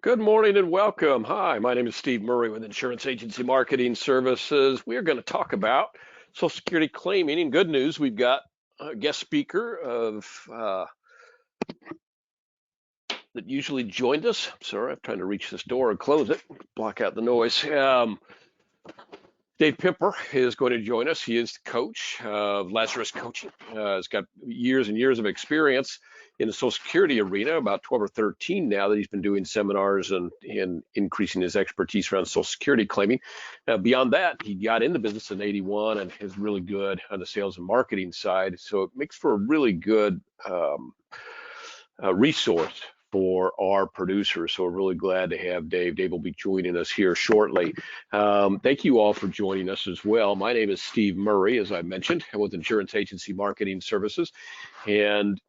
Good morning and welcome. Hi, my name is Steve Murray with Insurance Agency Marketing Services. We are going to talk about Social Security claiming. And good news, we've got a guest speaker that usually joined us. Sorry, I'm trying to reach this door and close it, block out the noise. Dave Pimper is going to join us. He is the coach of Lazarus Coaching. He's got years and years of experience in the Social Security arena, about 12 or 13 now that he's been doing seminars and increasing his expertise around Social Security claiming. Beyond that, he got in the business in 81 and is really good on the sales and marketing side. So it makes for a really good resource for our producers. So we're really glad to have Dave. Dave will be joining us here shortly. Thank you all for joining us as well. My name is Steve Murray, as I mentioned, with Insurance Agency Marketing Services. And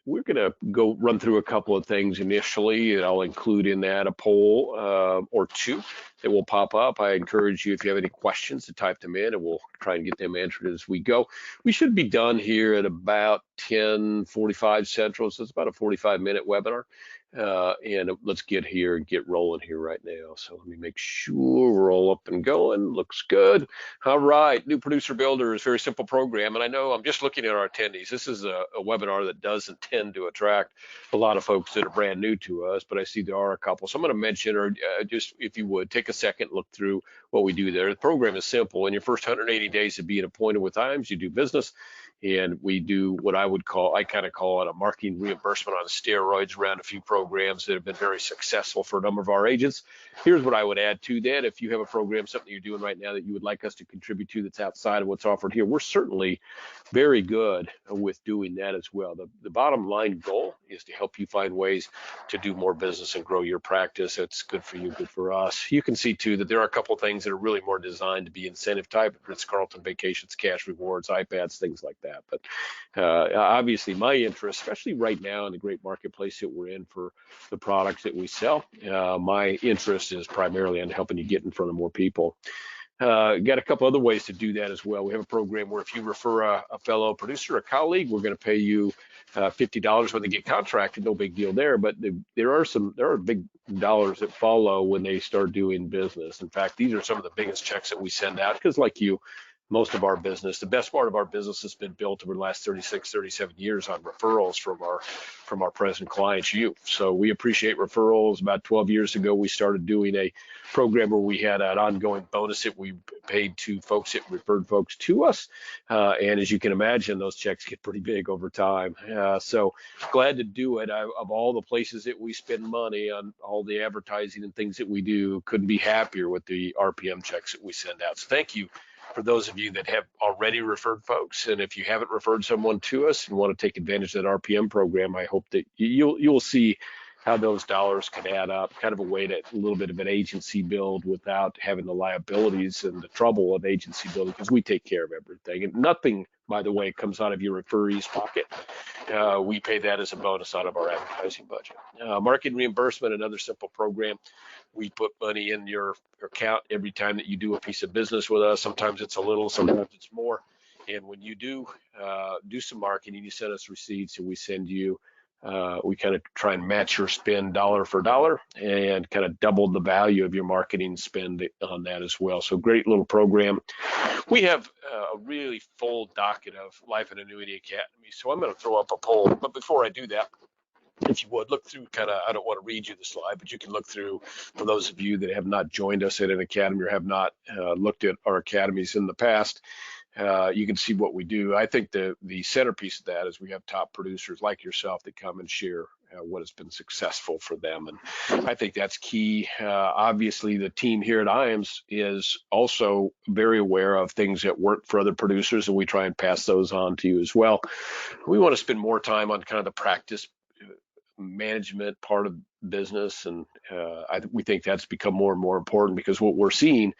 we're going to go run through a couple of things initially, and I'll include in that a poll or two that will pop up. I encourage you, if you have any questions, to type them in, and we'll try and get them answered as we go. We should be done here at about 10:45 Central, so it's about a 45-minute webinar. And let's get here and get rolling here right now. So let me make sure we're all up and going. Looks good. All right, New Producer Builder is a very simple program, and I know I'm just looking at our attendees. This is a webinar that doesn't tend to attract a lot of folks that are brand new to us, but I see there are a couple. So I'm going to mention, or just if you would, take a second, look through what we do there. The program is simple. In your first 180 days of being appointed with IAMS, you do business, and we do what I kind of call it a marketing reimbursement on steroids around a few programs that have been very successful for a number of our agents. Here's what I would add to that. If you have a program, something you're doing right now that you would like us to contribute to that's outside of what's offered here, we're certainly very good with doing that as well. The bottom line goal is to help you find ways to do more business and grow your practice. It's good for you, good for us. You can see too that there are a couple of things that are really more designed to be incentive type. Ritz-Carlton vacations, cash rewards, iPads, things like that. But obviously my interest, especially right now in the great marketplace that we're in for the products that we sell, my interest is primarily on helping you get in front of more people. Got a couple other ways to do that as well. We have a program where if you refer a fellow producer, a colleague, we're going to pay you $50 when they get contracted. No big deal there, but there are big dollars that follow when they start doing business. In fact, these are some of the biggest checks that we send out because, like you, most of our business, the best part of our business has been built over the last 36, 37 years on referrals from our present clients, you. So we appreciate referrals. About 12 years ago, we started doing a program where we had an ongoing bonus that we paid to folks that referred folks to us. And as you can imagine, those checks get pretty big over time. So glad to do it. Of all the places that we spend money on all the advertising and things that we do, couldn't be happier with the RPM checks that we send out. So thank you for those of you that have already referred folks. And if you haven't referred someone to us and want to take advantage of that RPM program, I hope that you'll see how those dollars can add up, kind of a way to a little bit of an agency build without having the liabilities and the trouble of agency building, because we take care of everything. And nothing, by the way, comes out of your referee's pocket. We pay that as a bonus out of our advertising budget. Market reimbursement, another simple program. We put money in your account every time that you do a piece of business with us. Sometimes it's a little, sometimes it's more. And when you do some marketing, you send us receipts, and we send you we kind of try and match your spend dollar for dollar and kind of double the value of your marketing spend on that as well. So great little program. We have a really full docket of Life and Annuity Academy. So I'm going to throw up a poll. But before I do that, if you would look through I don't want to read you the slide, but you can look through, for those of you that have not joined us at an academy or have not looked at our academies in the past, you can see what we do. I think the centerpiece of that is we have top producers like yourself that come and share what has been successful for them. And I think that's key. Obviously, the team here at IAMS is also very aware of things that work for other producers, and we try and pass those on to you as well. We want to spend more time on kind of the practice management part of business, and we think that's become more and more important, because what we're seeing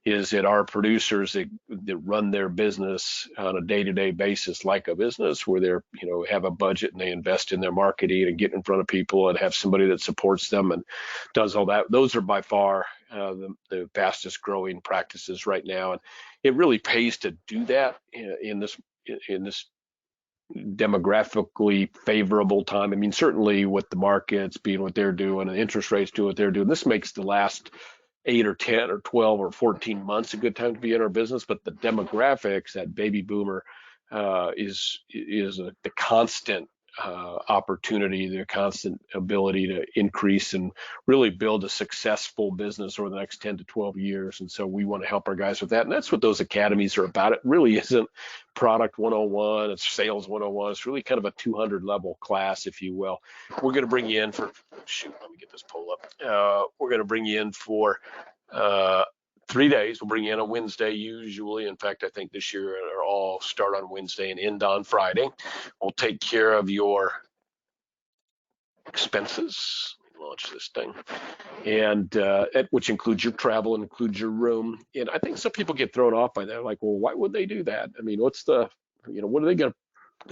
is that our producers that run their business on a day-to-day basis like a business, where they're have a budget and they invest in their marketing and get in front of people and have somebody that supports them and does all that. Those are by far the fastest growing practices right now, and it really pays to do that in this demographically favorable time. I mean, certainly with the markets being what they're doing and interest rates doing what they're doing, this makes the last 8 or 10 or 12 or 14 months a good time to be in our business. But the demographics, that baby boomer is the constant opportunity, the constant ability to increase and really build a successful business over the next 10 to 12 years. And so we want to help our guys with that. And that's what those academies are about. It really isn't product 101, it's sales 101. It's really kind of a 200 level class, if you will. We're going to bring you in for, let me get this poll up. We're going to bring you in for 3 days. We'll bring you in on Wednesday usually. In fact, I think this year are all start on Wednesday and end on Friday. We'll take care of your expenses. Let me launch this thing. And which includes your travel and includes your room. And I think some people get thrown off by that. Like, well, why would they do that? I mean, what are they going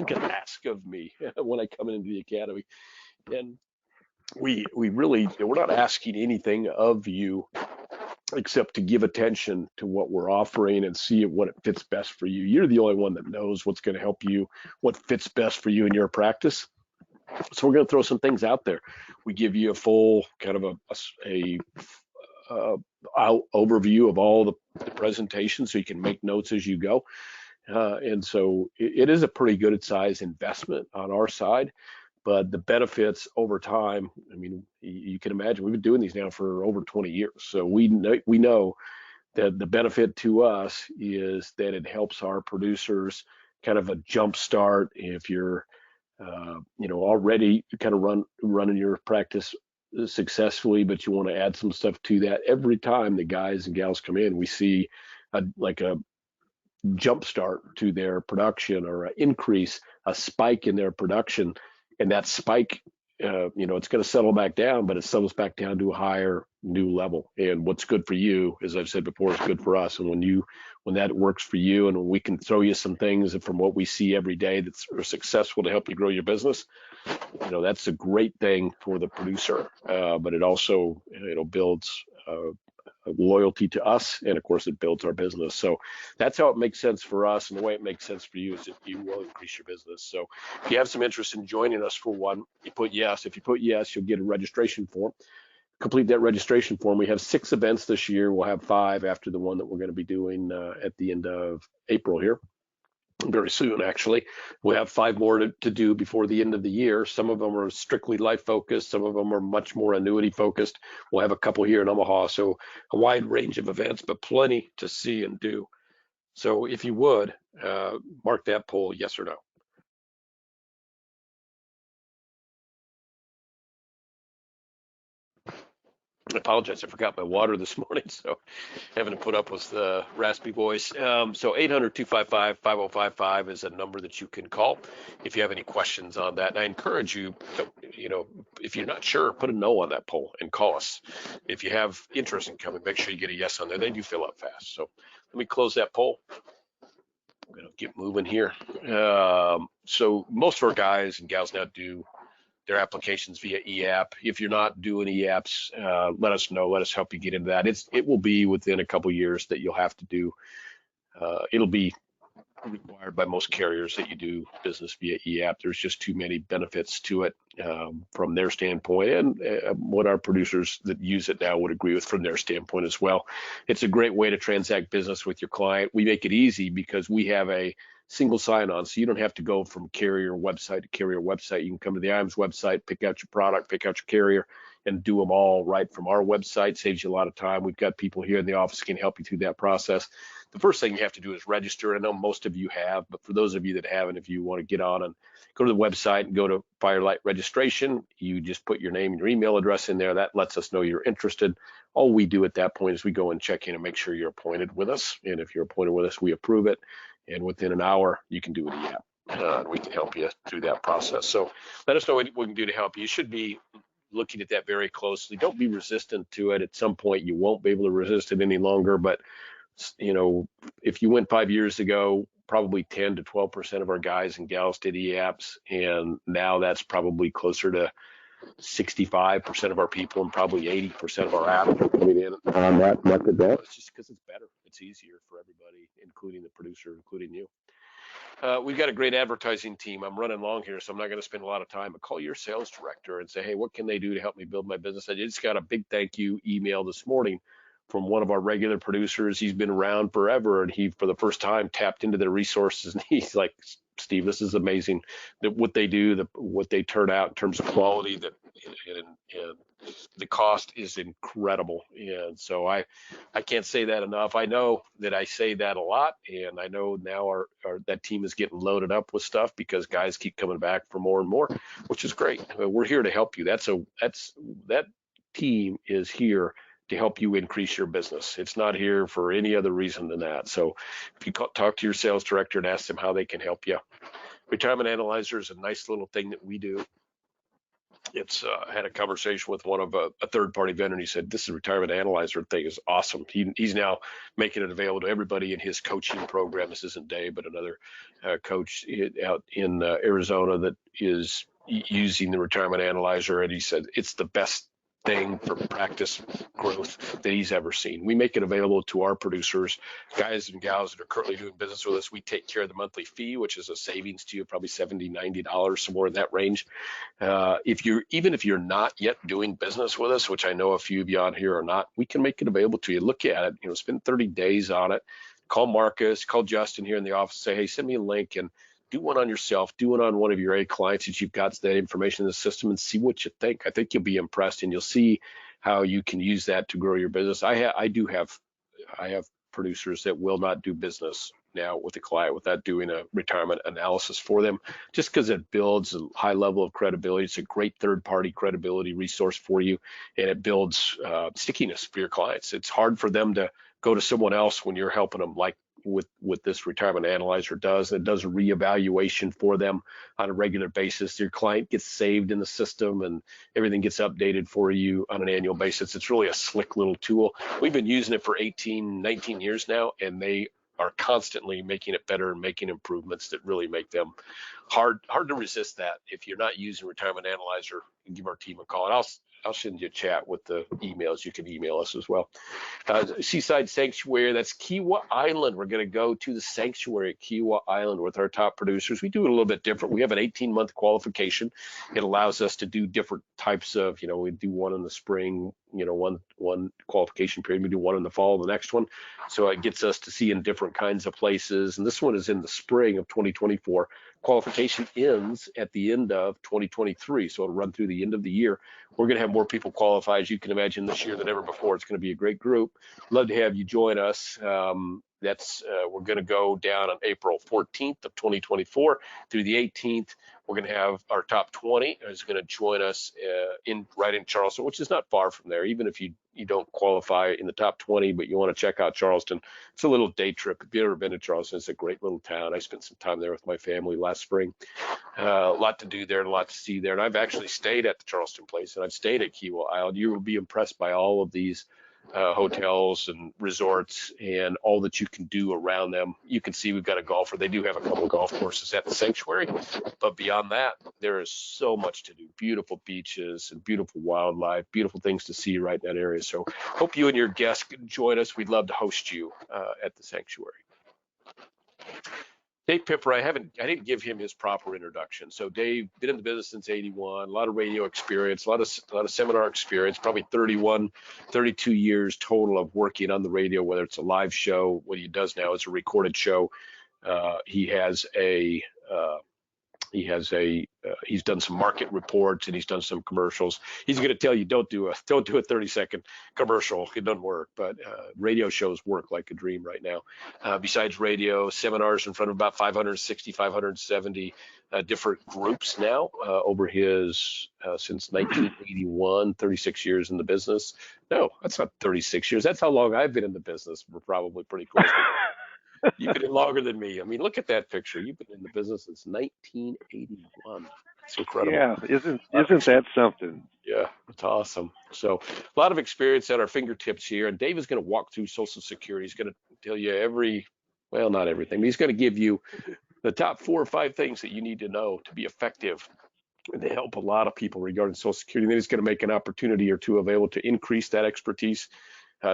to ask of me when I come into the academy? And we're not asking anything of you except to give attention to what we're offering and see what it fits best for you. You're the only one that knows what's going to help you, what fits best for you in your practice. So we're going to throw some things out there. We give you a full kind of a overview of all the presentations so you can make notes as you go. And so it is a pretty good size investment on our side. But the benefits over time, I mean, you can imagine we've been doing these now for over 20 years. So we know that the benefit to us is that it helps our producers kind of a jump start. If you're, already kind of running your practice successfully, but you want to add some stuff to that. Every time the guys and gals come in, we see a jump start to their production or an increase, a spike in their production. And that spike, it's going to settle back down, but it settles back down to a higher new level. And what's good for you, as I've said before, is good for us. And when that works for you, and when we can throw you some things from what we see every day that's successful to help you grow your business, that's a great thing for the producer. But it also, builds loyalty to us, and of course it builds our business. So that's how it makes sense for us, and the way it makes sense for you is that you will increase your business. So if you have some interest in joining us for one, you put yes. If you put yes, you'll get a registration form. Complete that registration form. We have 6 events this year. We'll have 5 after the one that we're going to be doing at the end of April here. Very soon, actually. We'll have 5 more to do before the end of the year. Some of them are strictly life focused. Some of them are much more annuity focused. We'll have a couple here in Omaha. So a wide range of events, but plenty to see and do. So if you would, mark that poll, yes or no. I apologize, I forgot my water this morning, so having to put up with the raspy voice. So 800-255-5055 is a number that you can call if you have any questions on that. And I encourage you, if you're not sure, put a no on that poll and call us. If you have interest in coming, make sure you get a yes on there. They do fill up fast. So let me close that poll. I'm going to get moving here. So most of our guys and gals now do their applications via eApp. If you're not doing eApps, let us know. Let us help you get into that. It will be within a couple of years that you'll have to do. It'll be required by most carriers that you do business via eApp. There's just too many benefits to it from their standpoint, and what our producers that use it now would agree with from their standpoint as well. It's a great way to transact business with your client. We make it easy because we have a single sign-on, so you don't have to go from carrier website to carrier website. You can come to the IAMS website, pick out your product, pick out your carrier, and do them all right from our website. Saves you a lot of time. We've got people here in the office can help you through that process. The first thing you have to do is register. I know most of you have, but for those of you that haven't, if you want to get on and go to the website and go to Firelight registration, you just put your name and your email address in there. That lets us know you're interested. All we do at that point is we go and check in and make sure you're appointed with us. And if you're appointed with us, we approve it. And within an hour, you can do it in the app. And we can help you through that process. So let us know what we can do to help you. You should be looking at that very closely. Don't be resistant to it. At some point, you won't be able to resist it any longer. But, if you went 5 years ago, probably 10 to 12% of our guys and gals did e-apps. And now that's probably closer to 65% of our people and probably 80% of our apps are coming in on that method. It's just because it's better. It's easier for everybody, including the producer, including you. We've got a great advertising team. I'm running long here, so I'm not going to spend a lot of time, but call your sales director and say, hey, what can they do to help me build my business? I just got a big thank you email this morning from one of our regular producers. He's been around forever, and he, for the first time, tapped into their resources. And he's like, Steve, this is amazing that what they do, what they turn out in terms of quality, and the cost is incredible. And so I can't say that enough. I know that I say that a lot, and I know now that team is getting loaded up with stuff because guys keep coming back for more and more, which is great. We're here to help you. That team is here to help you increase your business. It's not here for any other reason than that. So if you talk to your sales director and ask them how they can help you. Retirement Analyzer is a nice little thing that we do. It's had a conversation with one of a third-party vendor, and he said, this is Retirement Analyzer thing is awesome. He's now making it available to everybody in his coaching program. This isn't Dave, but another coach out in Arizona that is using the Retirement Analyzer, and he said it's the best thing for practice growth that he's ever seen. We make it available to our producers, guys and gals that are currently doing business with us. We take care of the monthly fee, which is a savings to you, probably $70, $90, somewhere in that range. Even if you're not yet doing business with us, which I know a few of you on here are not, we can make it available to you. Look at it, spend 30 days on it. Call Marcus, call Justin here in the office, say, hey, send me a link and do one on yourself, do one on one of your A clients that you've got that information in the system and see what you think. I think you'll be impressed, and you'll see how you can use that to grow your business. I have producers that will not do business now with a client without doing a retirement analysis for them, just because it builds a high level of credibility. It's a great third-party credibility resource for you, and it builds stickiness for your clients. It's hard for them to go to someone else when you're helping them, like with this Retirement Analyzer does. It does a reevaluation for them on a regular basis. Your client gets saved in the system, and everything gets updated for you on an annual basis. It's really a slick little tool. We've been using it for 18, 19 years now, and they are constantly making it better and making improvements that really make them hard to resist. That if you're not using Retirement Analyzer, give our team a call, and I'll send you a chat with the emails. You can email us as well. Seaside Sanctuary, that's Kiawah Island. We're going to go to the sanctuary at Kiawah Island with our top producers. We do it a little bit different. We have an 18-month qualification. It allows us to do different types of, we do one in the spring, one qualification period. We do one in the fall, the next one. So it gets us to see in different kinds of places. And this one is in the spring of 2024. Qualification ends at the end of 2023. So it'll run through the end of the year. We're going to have more people qualify, as you can imagine, this year than ever before. It's going to be a great group. Love to have you join us. We're going to go down on April 14th of 2024 through the 18th. We're going to have our top 20 is going to join us right in Charleston, which is not far from there. Even if you don't qualify in the top 20, but you want to check out Charleston, it's a little day trip. If you've ever been to Charleston, it's a great little town. I spent some time there with my family last spring. A lot to do there and a lot to see there. And I've actually stayed at the Charleston place, and I've stayed at Kiawah Island. You will be impressed by all of these hotels and resorts and all that you can do around them. You can see we've got a golfer. They do have a couple of golf courses at the sanctuary, but beyond that, there is so much to do. Beautiful beaches and beautiful wildlife, beautiful things to see right in that area. So hope you and your guests can join us. We'd love to host you at the sanctuary. Dave Pipper, I didn't give him his proper introduction. So Dave, been in the business since '81, a lot of radio experience, a lot of seminar experience, probably 31, 32 years total of working on the radio, whether it's a live show, what he does now is a recorded show. He's done some market reports, and he's done some commercials. He's going to tell you don't do a 30-second commercial. It doesn't work, but radio shows work like a dream right now. Besides radio, seminars in front of about 560, 570 different groups now over his since 1981, 36 years in the business. No, that's not 36 years. That's how long I've been in the business. We're probably pretty close. You've been in longer than me. I mean, look at that picture. You've been in the business since 1981. It's incredible. Yeah, isn't that something? Yeah, it's awesome. So a lot of experience at our fingertips here. And Dave is going to walk through Social Security. He's going to tell you not everything, but he's going to give you the top 4 or 5 things that you need to know to be effective and to help a lot of people regarding Social Security. And then he's going to make an opportunity or two available to increase that expertise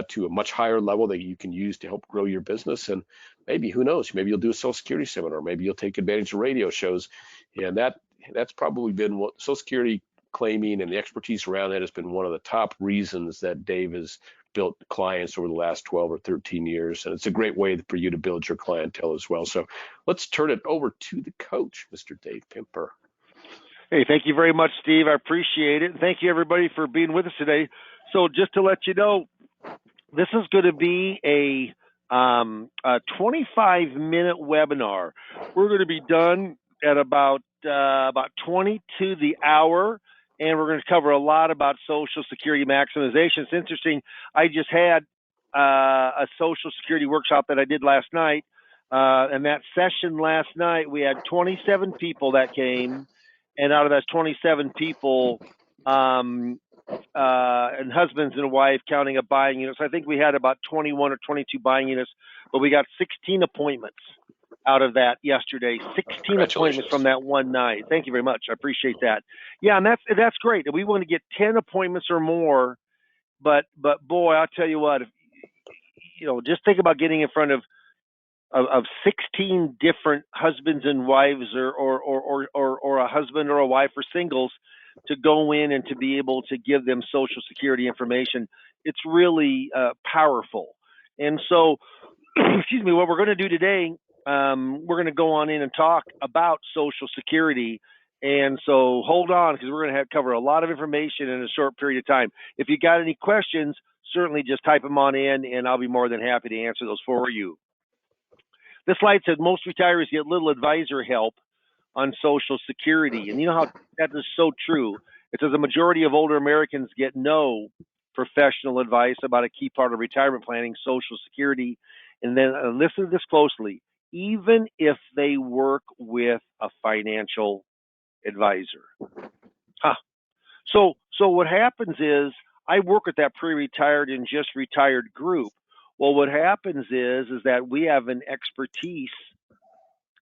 to a much higher level that you can use to help grow your business. And maybe, who knows, maybe you'll do a Social Security seminar, maybe you'll take advantage of radio shows. And that's probably been what Social Security claiming and the expertise around that has been one of the top reasons that Dave has built clients over the last 12 or 13 years. And it's a great way for you to build your clientele as well. So let's turn it over to the coach, Mr. Dave Pimper. Hey, thank you very much, Steve. I appreciate it. Thank you, everybody, for being with us today. So just to let you know, this is going to be a 25-minute webinar. We're going to be done at about 20 to the hour, and we're going to cover a lot about Social Security maximization. It's interesting. I just had a Social Security workshop that I did last night, and that session last night, we had 27 people that came. And out of those 27 people, and husbands and wife counting up buying units, I think we had about 21 or 22 buying units, but we got 16 appointments out of that yesterday. 16 appointments from that one night. Thank you very much. I appreciate that. Yeah, and that's great. We want to get 10 appointments or more, but boy, I'll tell you what, just think about getting in front of 16 different husbands and wives or a husband or a wife or singles to go in and to be able to give them Social Security information. It's really powerful. And so, excuse me, what we're going to do today, we're going to go on in and talk about Social Security. And so hold on, because we're going to cover a lot of information in a short period of time. If you got any questions, certainly just type them on in, and I'll be more than happy to answer those for you. This slide said most retirees get little advisor help on Social Security. And you know how that is so true. It says a majority of older Americans get no professional advice about a key part of retirement planning, Social Security. And then listen to this closely, even if they work with a financial advisor. So what happens is I work with that pre-retired and just retired group. Well, what happens is that we have an expertise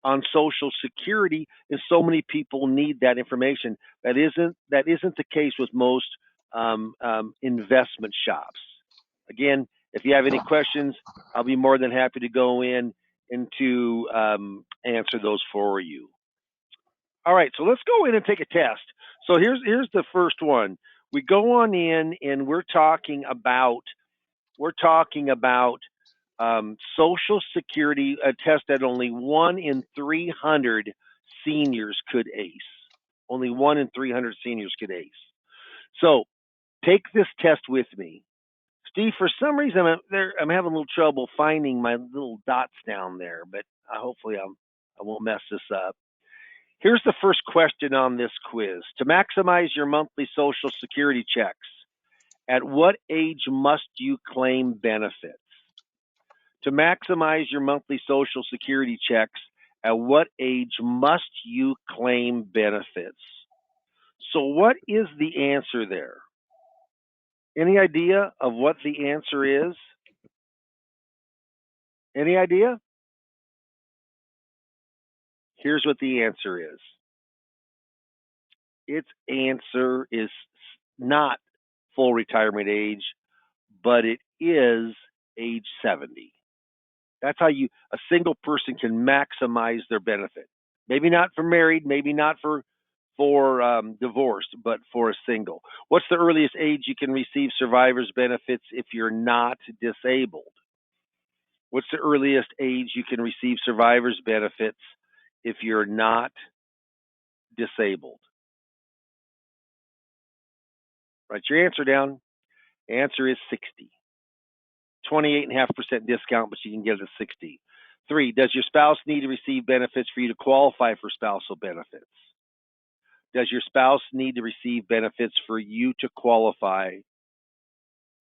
on Social Security, and so many people need that information. That isn't the case with most investment shops. Again, if you have any questions, I'll be more than happy to go in and to answer those for you. All right, so let's go in and take a test. So here's the first one. We go on in and we're talking about Social Security, a test that only 1 in 300 seniors could ace. Only 1 in 300 seniors could ace. So take this test with me. Steve, for some reason, I'm having a little trouble finding my little dots down there, but hopefully I won't mess this up. Here's the first question on this quiz. To maximize your monthly Social Security checks, at what age must you claim benefits? To maximize your monthly Social Security checks, at what age must you claim benefits? So what is the answer there? Any idea of what the answer is? Any idea? Here's what the answer is. Its answer is not full retirement age, but it is age 70. That's how a single person can maximize their benefit. Maybe not for married, maybe not for divorced, but for a single. What's the earliest age you can receive survivor's benefits if you're not disabled? What's the earliest age you can receive survivor's benefits if you're not disabled? Write your answer down. The answer is 60. 28.5% discount, but you can get it at 60. 3, does your spouse need to receive benefits for you to qualify for spousal benefits? Does your spouse need to receive benefits for you to qualify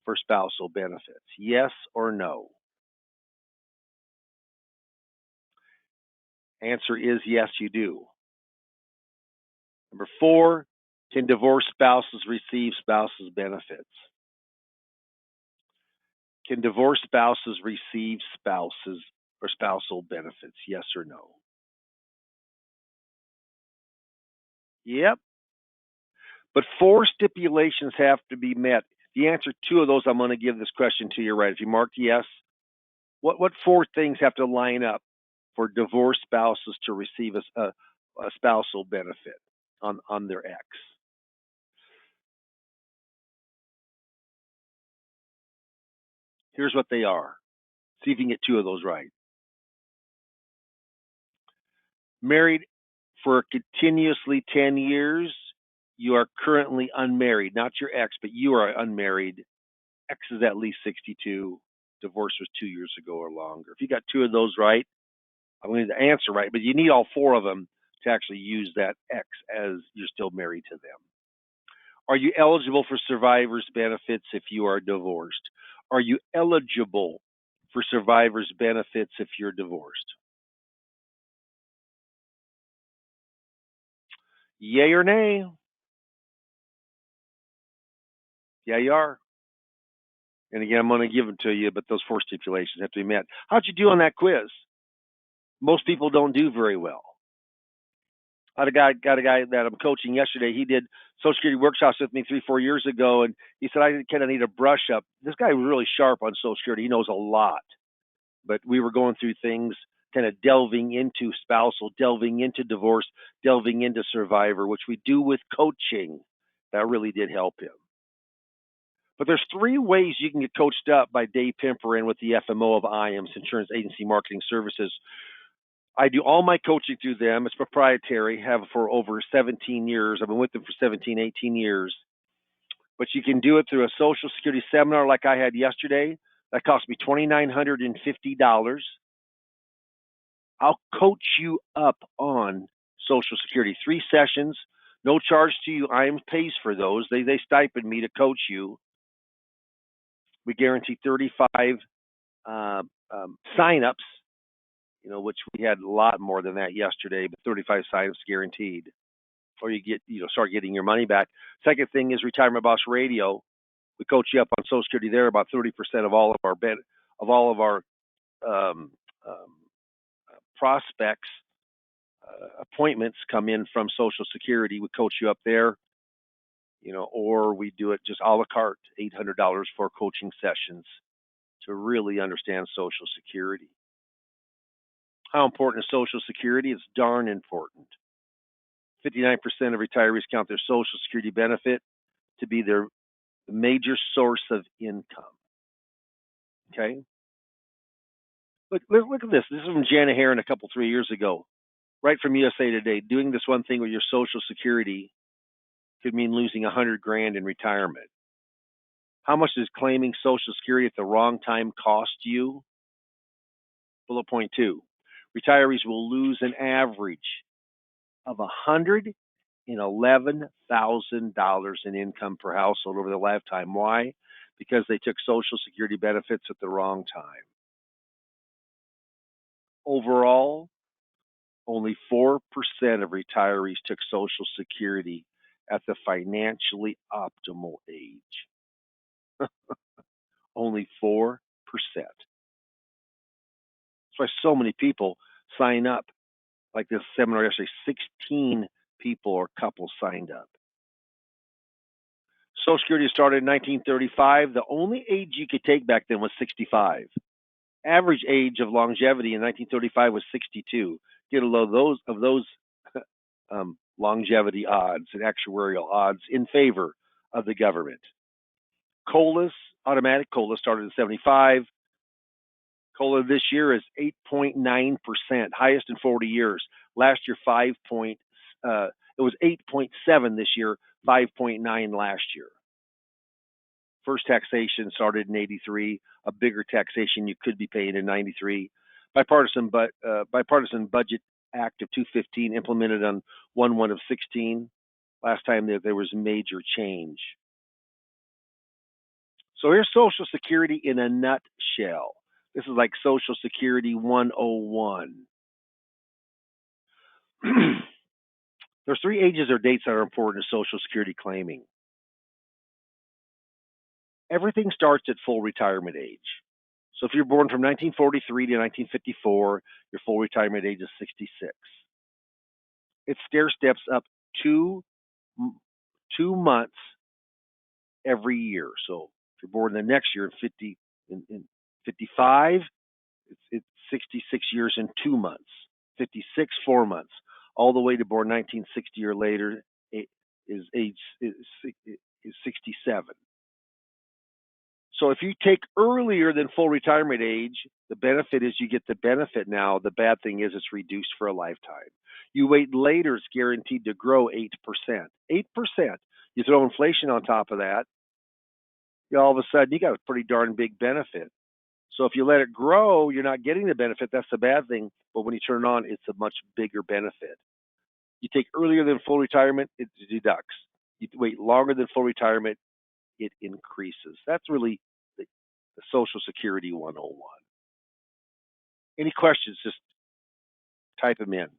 for spousal benefits? Yes or no? Answer is yes, you do. Number 4, can divorced spouses receive spouses benefits? Can divorced spouses receive spouses or spousal benefits? Yes or no? Yep. But 4 stipulations have to be met If you answer two of those, I'm going to give this question to you right. If you marked yes, what four things have to line up for divorced spouses to receive a spousal benefit on their ex? Here's what they are. See if you can get two of those right. Married for continuously 10 years, you are currently unmarried. Not your ex, but you are unmarried. Ex is at least 62. Divorce was 2 years ago or longer. If you got two of those right, I'm going to answer right, but you need all four of them to actually use that ex as you're still married to them. Are you eligible for survivor's benefits if you are divorced? Are you eligible for survivor's benefits if you're divorced? Yay or nay? Yeah, you are. And again, I'm going to give them to you, but those four stipulations have to be met. How'd you do on that quiz? Most people don't do very well. I got a guy that I'm coaching yesterday. He did Social Security workshops with me 3-4 years ago, and he said I kind of need a brush up. This guy was really sharp on Social Security. He knows a lot, but we were going through things, kind of delving into spousal, delving into divorce, delving into survivor, which we do with coaching. That really did help him. But there's three ways you can get coached up by Dave Pimperin with the FMO of IAMS, Insurance Agency Marketing Services. I do all my coaching through them. It's proprietary, have for over 17 years. I've been with them for 17, 18 years. But you can do it through a Social Security seminar like I had yesterday. That cost me $2,950. I'll coach you up on Social Security. 3 sessions, no charge to you. IAMS pays for those. They stipend me to coach you. We guarantee 35 signups, which we had a lot more than that yesterday, but 35 signups guaranteed, or you get, start getting your money back. Second thing is Retirement Boss Radio. We coach you up on Social Security there. About 30% of all of our prospects appointments come in from Social Security. We coach you up there, or we do it just a la carte, $800 for coaching sessions to really understand Social Security. How important is Social Security? It's darn important. 59% of retirees count their Social Security benefit to be their major source of income. Okay? Look at this. This is from Jana Heron a 3 years ago, right from USA Today. Doing this one thing with your Social Security could mean losing $100,000 in retirement. How much does claiming Social Security at the wrong time cost you? Bullet point 2. Retirees will lose an average of $111,000 in income per household over their lifetime. Why? Because they took Social Security benefits at the wrong time. Overall, only 4% of retirees took Social Security at the financially optimal age. Only 4%. That's why so many people sign up. Like this seminar yesterday, 16 people or couples signed up. Social Security started in 1935. The only age you could take back then was 65. Average age of longevity in 1935 was 62. Get a load of those longevity odds and actuarial odds in favor of the government. COLAs, automatic COLA, started in 75. COLA this year is 8.9%, highest in 40 years. Last year, it was 8.7 this year, 5.9 last year. First taxation started in 83, a bigger taxation you could be paying in 93. Bipartisan Budget Act of 215 implemented on 1/1 of 16. Last time there was major change. So here's Social Security in a nutshell. This is like Social Security 101. There's 3 ages or dates that are important to Social Security claiming. Everything starts at full retirement age. So if you're born from 1943 to 1954, your full retirement age is 66. It stair steps up two months every year. So if you're born the next year in 55, it's 66 years and 2 months. 56, 4 months, all the way to born 1960 or later is 67. So if you take earlier than full retirement age, the benefit is you get the benefit now. The bad thing is it's reduced for a lifetime. You wait later, it's guaranteed to grow 8%. 8%. You throw inflation on top of that, all of a sudden you got a pretty darn big benefit. So if you let it grow, you're not getting the benefit. That's the bad thing. But when you turn it on, it's a much bigger benefit. You take earlier than full retirement, it deducts. You wait longer than full retirement, it increases. That's really the Social Security 101. Any questions, just type them in.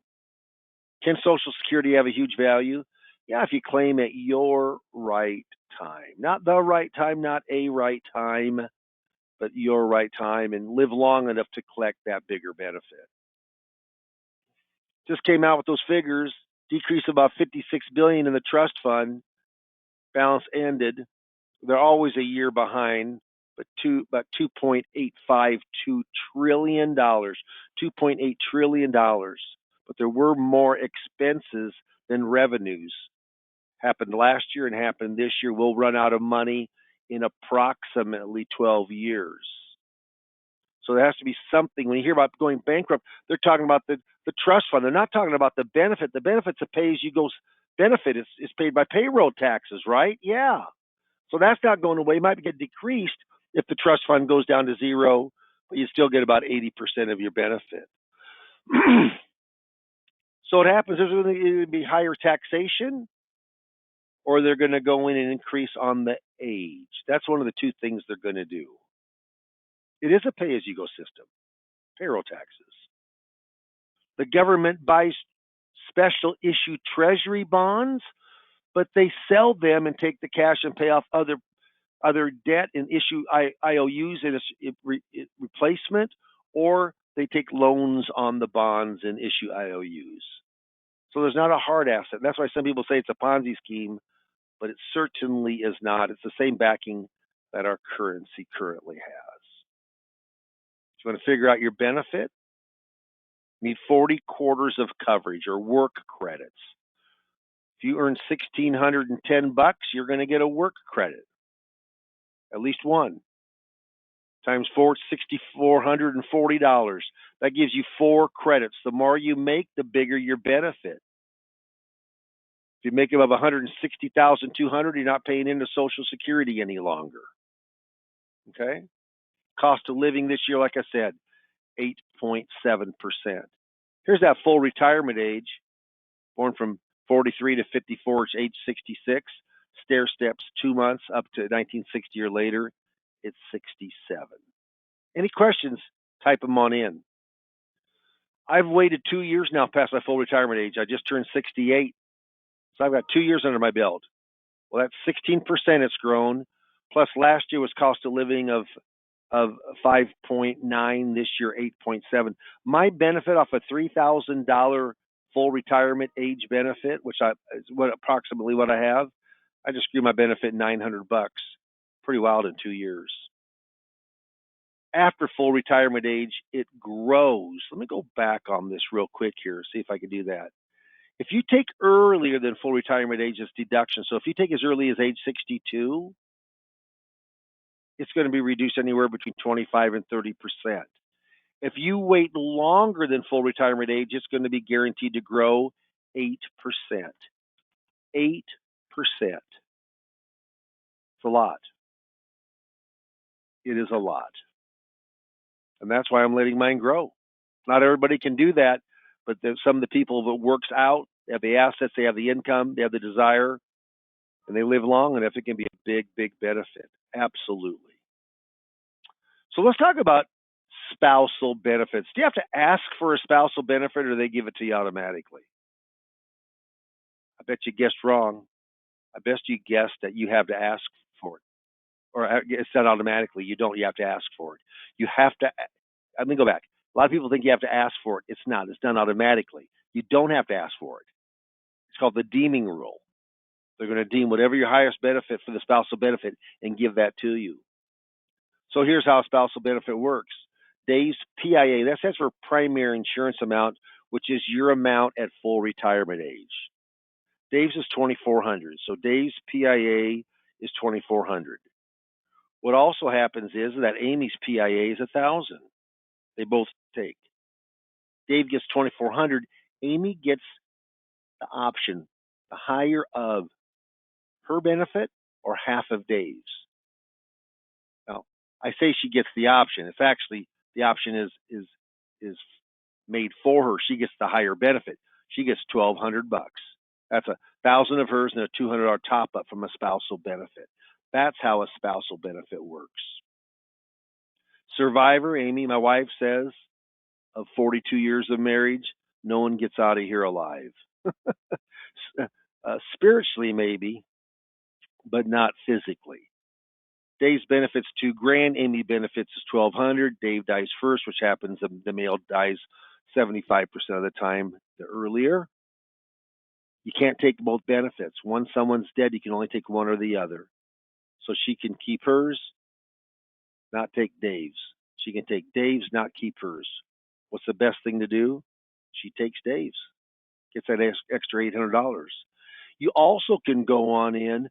Can Social Security have a huge value? Yeah, if you claim at your right time. Not the right time, not a right time, but your right time, and live long enough to collect that bigger benefit. Just came out with those figures. Decrease of about $56 billion in the trust fund. Balance ended. They're always a year behind, but about $2.852 trillion. $2.8 trillion. But there were more expenses than revenues. Happened last year and happened this year. We'll run out of money in approximately 12 years. So there has to be something. When you hear about going bankrupt, they're talking about the trust fund. They're not talking about the benefit. The benefit's a pay-as-you-go benefit. It's paid by payroll taxes, right? Yeah. So that's not going away. It might get decreased if the trust fund goes down to zero, but you still get about 80% of your benefit. So what happens is there's going to be higher taxation, or they're going to go in and increase on the age. That's one of the two things they're going to do. It is a pay-as-you-go system, payroll taxes. The government buys special issue treasury bonds, but they sell them and take the cash and pay off other debt and issue IOUs in replacement, or they take loans on the bonds and issue IOUs. So there's not a hard asset. That's why some people say it's a Ponzi scheme, but it certainly is not. It's the same backing that our currency currently has. If you want to figure out your benefit, you need 40 quarters of coverage or work credits. If you earn $1,610, you're going to get a work credit, at least one. Times 4, $6,440. That gives you 4 credits. The more you make, the bigger your benefit. If you make above $160,200, you're not paying into Social Security any longer. Okay? Cost of living this year, like I said, 8.7%. Here's that full retirement age, born from 43 to 54, it's age 66. Stair steps 2 months up to 1960 or later, it's 67. Any questions? Type them on in. I've waited 2 years now past my full retirement age. I just turned 68. So I've got 2 years under my belt. Well, that's 16% it's grown. Plus last year was cost of living of 5.9, this year 8.7. My benefit off a $3,000 full retirement age benefit, which is approximately what I have, I just grew my benefit $900. Pretty wild in 2 years. After full retirement age, it grows. Let me go back on this real quick here, see if I can do that. If you take earlier than full retirement age, it's deduction. So if you take as early as age 62, it's going to be reduced anywhere between 25 and 30%. If you wait longer than full retirement age, it's going to be guaranteed to grow 8%. 8%. It's a lot. It is a lot. And that's why I'm letting mine grow. Not everybody can do that, but some of the people that works out, they have the assets, they have the income, they have the desire, and they live long enough, it can be a big, big benefit. Absolutely. So let's talk about spousal benefits. Do you have to ask for a spousal benefit, or do they give it to you automatically? I bet you guessed wrong. I bet you guessed that you have to ask for it. Or it's done automatically. You don't. You have to ask for it. You have to. Let me go back. A lot of people think you have to ask for it. It's not. It's done automatically. You don't have to ask for it. It's called the Deeming Rule. They're going to deem whatever your highest benefit for the spousal benefit and give that to you. So here's how spousal benefit works. Dave's PIA, that stands for primary insurance amount, which is your amount at full retirement age. Dave's is $2,400. So Dave's PIA is $2,400. What also happens is that Amy's PIA is $1,000. They both take. Dave gets $2,400. Amy gets the option, the higher of her benefit or half of Dave's. Now, I say she gets the option. It's actually the option is made for her. She gets the higher benefit. She gets $1,200. That's $1,000 of hers and a $200 top up from a spousal benefit. That's how a spousal benefit works. Survivor, Amy, my wife, says of 42 years of marriage, no one gets out of here alive. Spiritually, maybe, but not physically. Dave's benefits $2,000. Amy benefits is $1,200. Dave dies first, which happens the male dies 75% of the time the earlier. You can't take both benefits. Once someone's dead, you can only take one or the other. So she can keep hers, not take Dave's. She can take Dave's, not keep hers. What's the best thing to do? She takes Dave's. Gets that extra $800. You also can go on in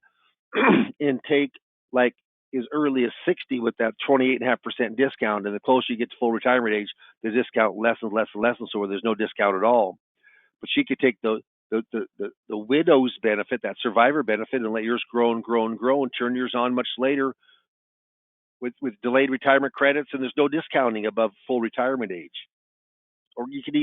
and take like as early as 60 with that 28.5% discount. And the closer you get to full retirement age, the discount lessens, so where there's no discount at all. But she could take the widow's benefit, that survivor benefit, and let yours grow and grow and grow and turn yours on much later with delayed retirement credits, and there's no discounting above full retirement age. Or you can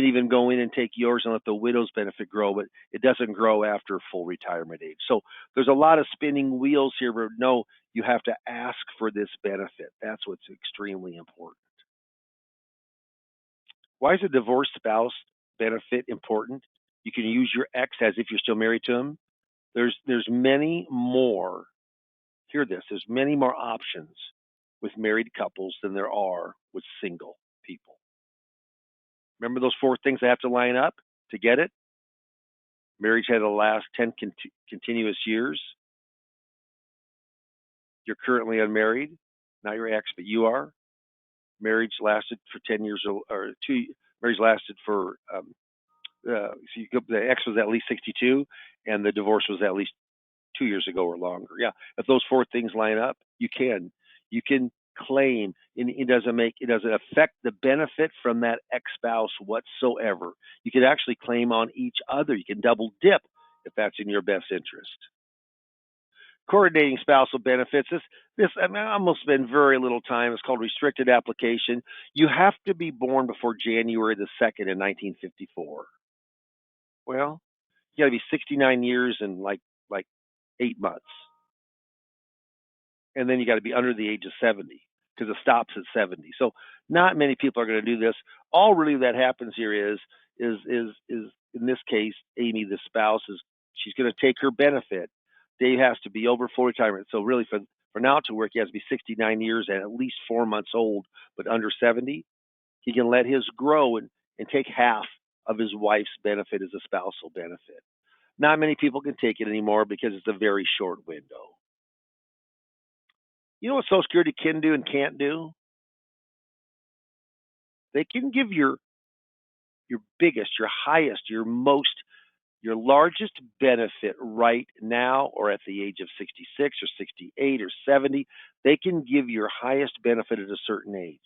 even go in and take yours and let the widow's benefit grow, but it doesn't grow after full retirement age. So there's a lot of spinning wheels here, but no, you have to ask for this benefit. That's what's extremely important. Why is a divorced spouse benefit important? You can use your ex as if you're still married to him. There's many more. Hear this. There's many more options with married couples than there are with single people. Remember those 4 things that have to line up to get it? Marriage had to last 10 continuous years. You're currently unmarried, not your ex, but you are. Marriage lasted for 10 years or 2. Marriage lasted for the ex was at least 62, and the divorce was at least 2 years ago or longer. Yeah, if those 4 things line up, you can claim, and it doesn't affect the benefit from that ex-spouse whatsoever. You can actually claim on each other. You can double dip if that's in your best interest. Coordinating spousal benefits. This I almost spend very little time. It's called restricted application. You have to be born before January the 2nd in 1954. Well, you got to be 69 years and like 8 months. And then you got to be under the age of 70 because it stops at 70. So not many people are going to do this. All really that happens here is in this case, Amy, the spouse, she's going to take her benefit. Dave has to be over full retirement. So really for now to work, he has to be 69 years and at least 4 months old, but under 70. He can let his grow and take half of his wife's benefit as a spousal benefit. Not many people can take it anymore because it's a very short window. You know what Social Security can do and can't do? They can give your biggest, your highest, your largest benefit right now or at the age of 66 or 68 or 70. They can give your highest benefit at a certain age.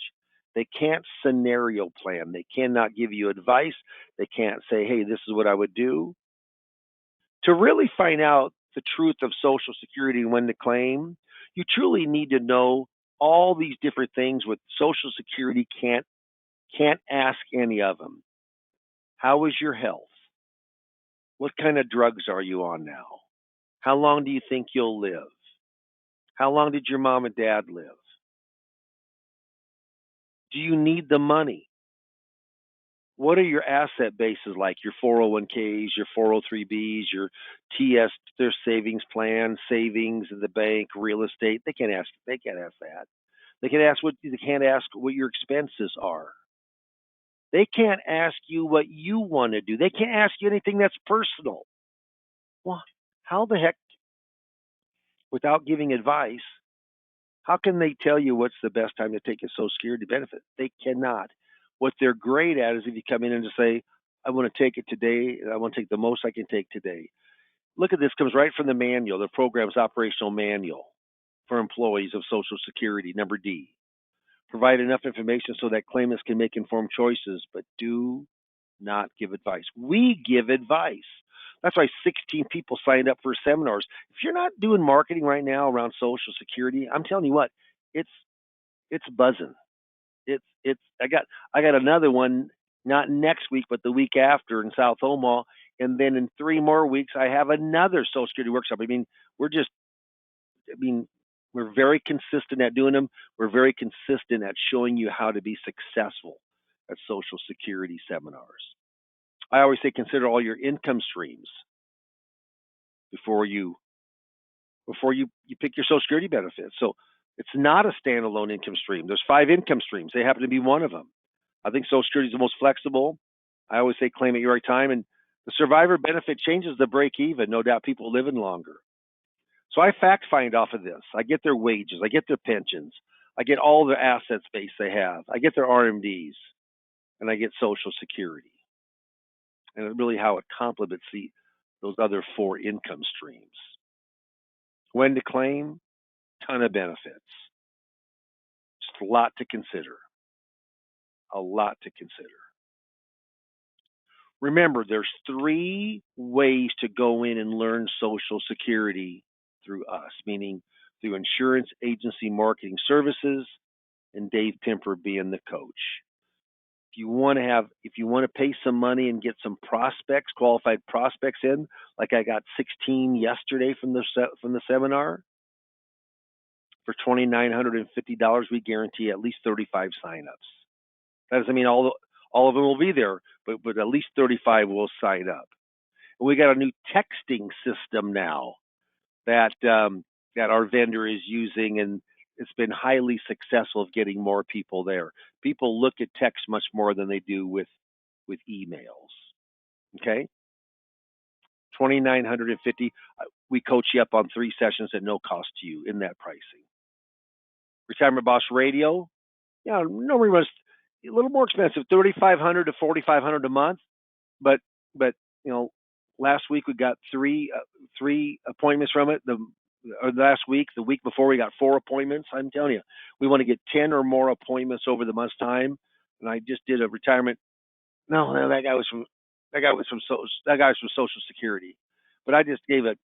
They can't scenario plan. They cannot give you advice. They can't say, hey, this is what I would do. To really find out the truth of Social Security and when to claim, you truly need to know all these different things with Social Security can't ask any of them. How is your health? What kind of drugs are you on now? How long do you think you'll live? How long did your mom and dad live? Do you need the money? What are your asset bases like? Your 401ks, your 403bs, your TS, their savings plan, savings in the bank, real estate. They can't ask that. They can't ask what your expenses are. They can't ask you what you want to do. They can't ask you anything that's personal. Well, How the heck, without giving advice, how can they tell you what's the best time to take a Social Security benefit? They cannot. What they're great at is if you come in and just say, I want to take it today, I want to take the most I can take today. Look at this, comes right from the manual, the program's operational manual for employees of Social Security, number D. Provide enough information so that claimants can make informed choices, but do not give advice. We give advice. That's why 16 people signed up for seminars. If you're not doing marketing right now around Social Security, I'm telling you what, it's buzzing. It's I got another one, not next week, but the week after in South Omaha, and then in 3 more weeks I have another Social Security workshop. We're just, we're very consistent at doing them. We're very consistent at showing you how to be successful at Social Security seminars. I always say consider all your income streams before you pick your Social Security benefits. So it's not a standalone income stream. There's 5 income streams. They happen to be one of them. I think Social Security is the most flexible. I always say claim at your right time. And the survivor benefit changes the break even. No doubt people living longer. So I fact find off of this. I get their wages. I get their pensions. I get all the assets base they have. I get their RMDs. And I get Social Security. And really how it complements those other 4 income streams. When to claim, ton of benefits. Just a lot to consider. A lot to consider. Remember, there's 3 ways to go in and learn Social Security through us, meaning through insurance agency marketing services and Dave Pimper being the coach. If you want to pay some money and get some prospects, qualified prospects in, like I got 16 yesterday from the seminar, for $2,950, we guarantee at least 35 signups. That doesn't mean all of them will be there, but at least 35 will sign up. And we got a new texting system now that our vendor is using, and it's been highly successful of getting more people there. People look at text much more than they do with emails. Okay, $2,950. We coach you up on 3 sessions at no cost to you in that pricing. Retirement Boss Radio, normally runs a little more expensive, $3,500 to $4,500 a month. But last week we got 3 appointments from it. The week before we got 4 appointments. I'm telling you, we want to get 10 or more appointments over the month's time. And I just did a retirement. No, that guy was from Social Security, but I just gave a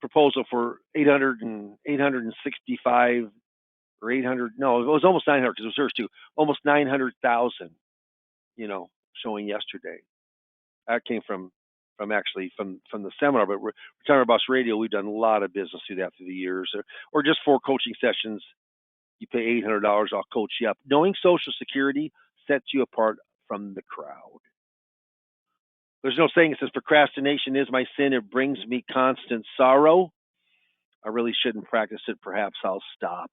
proposal for 865 or 800. No, it was almost 900 because it was hers too. Almost 900,000. Showing yesterday. That came from the seminar, but Retirement Boss Radio, we've done a lot of business through the years, or just 4 coaching sessions. You pay $800, I'll coach you up. Knowing Social Security sets you apart from the crowd. There's no saying it says procrastination is my sin. It brings me constant sorrow. I really shouldn't practice it. Perhaps I'll stop.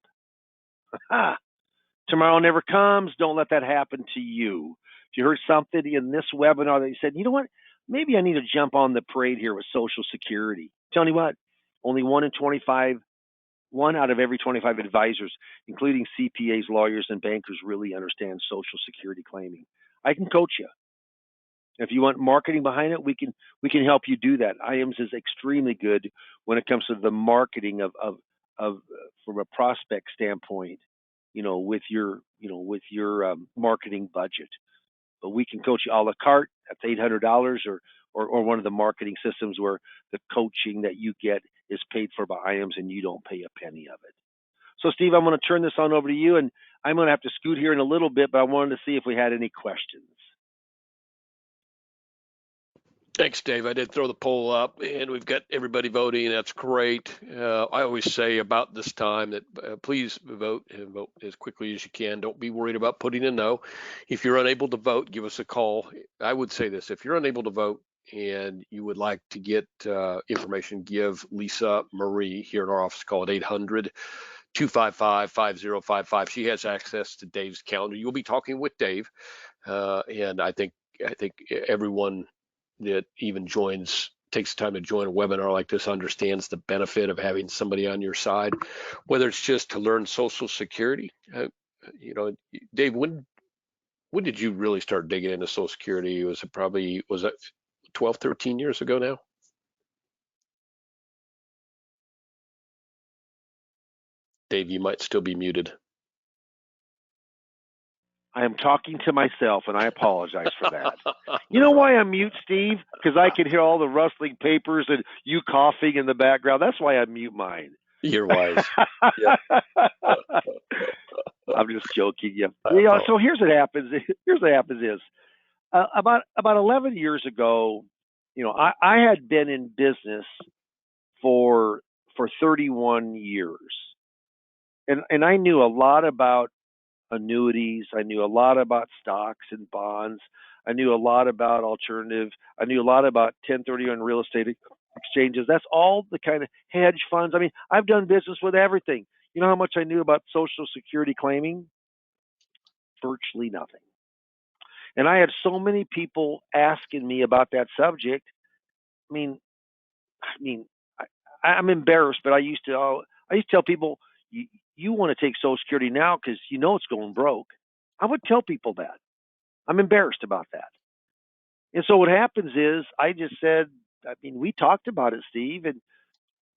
Tomorrow never comes. Don't let that happen to you. If you heard something in this webinar that you said, you know what, maybe I need to jump on the parade here with Social Security. Tell you what, only 1 out of every 25 advisors, including CPAs, lawyers, and bankers, really understand Social Security claiming. I can coach you. If you want marketing behind it, we can help you do that. IAMS is extremely good when it comes to the marketing of from a prospect standpoint, with your marketing budget. But we can coach you a la carte. That's $800, or one of the marketing systems where the coaching that you get is paid for by IAMS and you don't pay a penny of it. So, Steve, I'm going to turn this on over to you, and I'm going to have to scoot here in a little bit, but I wanted to see if we had any questions. Thanks, Dave. I did throw the poll up, and we've got everybody voting. That's great. I always say about this time that please vote, and vote as quickly as you can. Don't be worried about putting a no. If you're unable to vote, give us a call. I would say this: if you're unable to vote and you would like to get information, give Lisa Marie here in our office. Call at 800-255-5055. She has access to Dave's calendar. You'll be talking with Dave, and I think everyone that even joins takes time to join a webinar like this understands the benefit of having somebody on your side, whether it's just to learn Social Security. Dave, when did you really start digging into Social Security? Was that 12, 13 years ago now? Dave, you might still be muted. I am talking to myself, and I apologize for that. You know why I'm mute, Steve? Because I can hear all the rustling papers and you coughing in the background. That's why I mute mine. You're wise. Yeah. I'm just joking. Yeah. So here's what happens. Here's what happens is about 11 years ago, I had been in business for 31 years, and I knew a lot about annuities. I knew a lot about stocks and bonds. I knew a lot about alternative. I knew a lot about 1031 real estate exchanges. That's all the kind of hedge funds. I mean, I've done business with everything. You know how much I knew about Social Security claiming? Virtually nothing. And I had so many people asking me about that subject. I mean, I'm embarrassed, but I used to tell people, you want to take Social Security now because you know it's going broke. I would tell people that. I'm embarrassed about that. And so what happens is I just said, we talked about it, Steve, and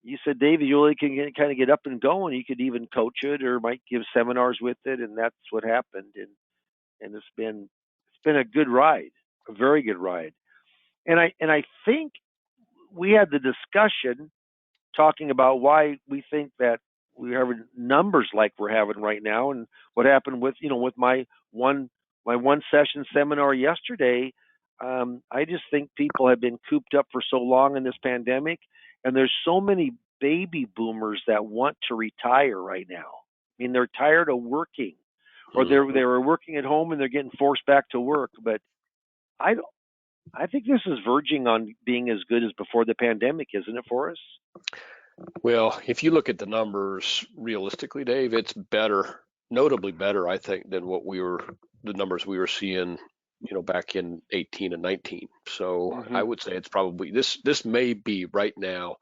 you said, David, you really can kind of get up and go, and you could even coach it or might give seminars with it, and that's what happened. And it's been a good ride, a very good ride. And I think we had the discussion talking about why we think that we have numbers like we're having right now, and what happened with my one session seminar yesterday. I just think people have been cooped up for so long in this pandemic, and there's so many baby boomers that want to retire right now. I mean, they're tired of working, or they were working at home and they're getting forced back to work. But I think this is verging on being as good as before the pandemic, isn't it, for us? Well, if you look at the numbers realistically, Dave, it's better, notably better, I think, than the numbers we were seeing, back in 18 and 19. So I would say it's probably this may be right now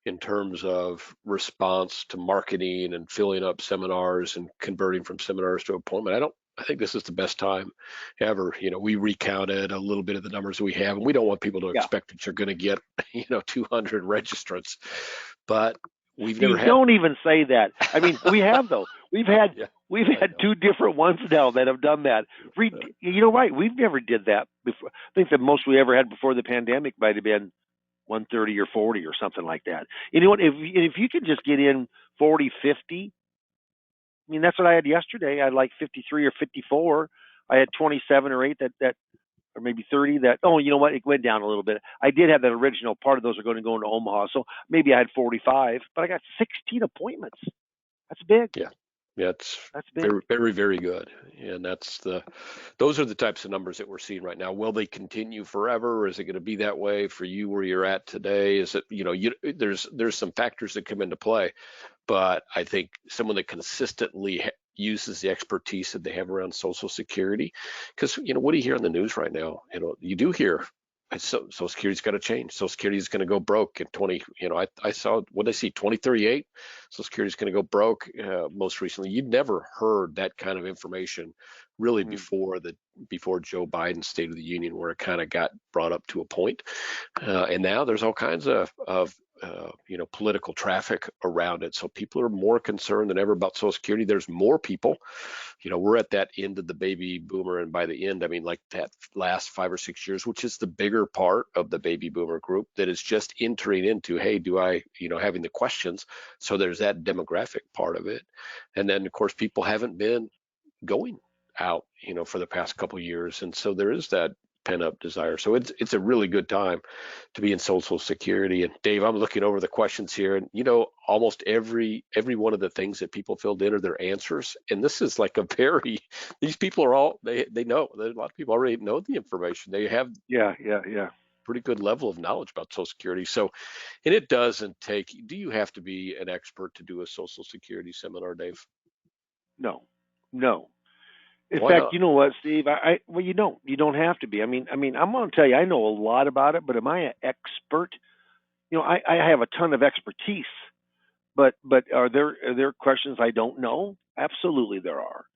in terms of response to marketing and filling up seminars and converting from seminars to appointment. I think this is the best time ever. We recounted a little bit of the numbers we have, and we don't want people to expect that you're going to get, 200 registrants, but we've never had. Don't even say that. I mean, we have though. We've had two different ones now that have done that. Right? We've never did that before. I think the most we ever had before the pandemic might have been 130 or 40 or something like that. You know what? If you could just get in 40, 50. I mean, that's what I had yesterday. I had like 53 or 54. I had 27 or 8 that or maybe 30 that, oh, you know what? It went down a little bit. I did have that original part of those are going to go into Omaha. So maybe I had 45, but I got 16 appointments. That's big. Yeah. That's big. Very, very, very good. And those are the types of numbers that we're seeing right now. Will they continue forever? Or is it going to be that way for you where you're at today? Is it, there's some factors that come into play, but I think someone that consistently uses the expertise that they have around Social Security, because, what do you hear on the news right now? You do hear Social Security's got to change. Social Security is going to go broke in 20. I saw what I see 2038. Social Security is going to go broke. Most recently, you'd never heard that kind of information really before Joe Biden's State of the Union, where it kind of got brought up to a point. And now there's all kinds of political traffic around it. So people are more concerned than ever about Social Security. There's more people. We're at that end of the baby boomer, and by the end, I mean like that last 5 or 6 years, which is the bigger part of the baby boomer group that is just entering into, hey, do I, having the questions. So there's that demographic part of it. And then, of course, people haven't been going out, for the past couple of years. And so there is that pent-up desire. So it's a really good time to be in Social Security. And Dave, I'm looking over the questions here, and almost every one of the things that people filled in are their answers. And this is like these people are all they know. A lot of people already know the information. They have pretty good level of knowledge about Social Security. So, and it doesn't take. Do you have to be an expert to do a Social Security seminar, Dave? No. In Why fact, not? you know what, Steve? Well, you don't have to be. I'm going to tell you, I know a lot about it, but am I an expert? I have a ton of expertise, but are there questions I don't know? Absolutely, there are.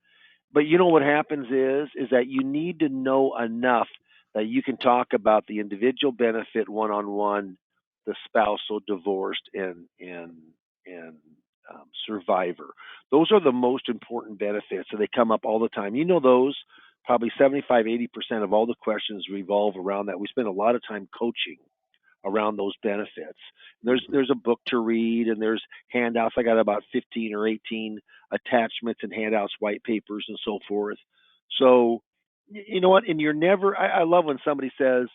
But you know what happens is that you need to know enough that you can talk about the individual benefit one on one, the spousal, divorced, and survivor. Those are the most important benefits, and they come up all the time. You know those. Probably 75, 80% of all the questions revolve around that. We spend a lot of time coaching around those benefits. Mhm. There's a book to read, and there's handouts. I got about 15 or 18 attachments and handouts, white papers, and so forth. So you know what? And you're never. I love when somebody says,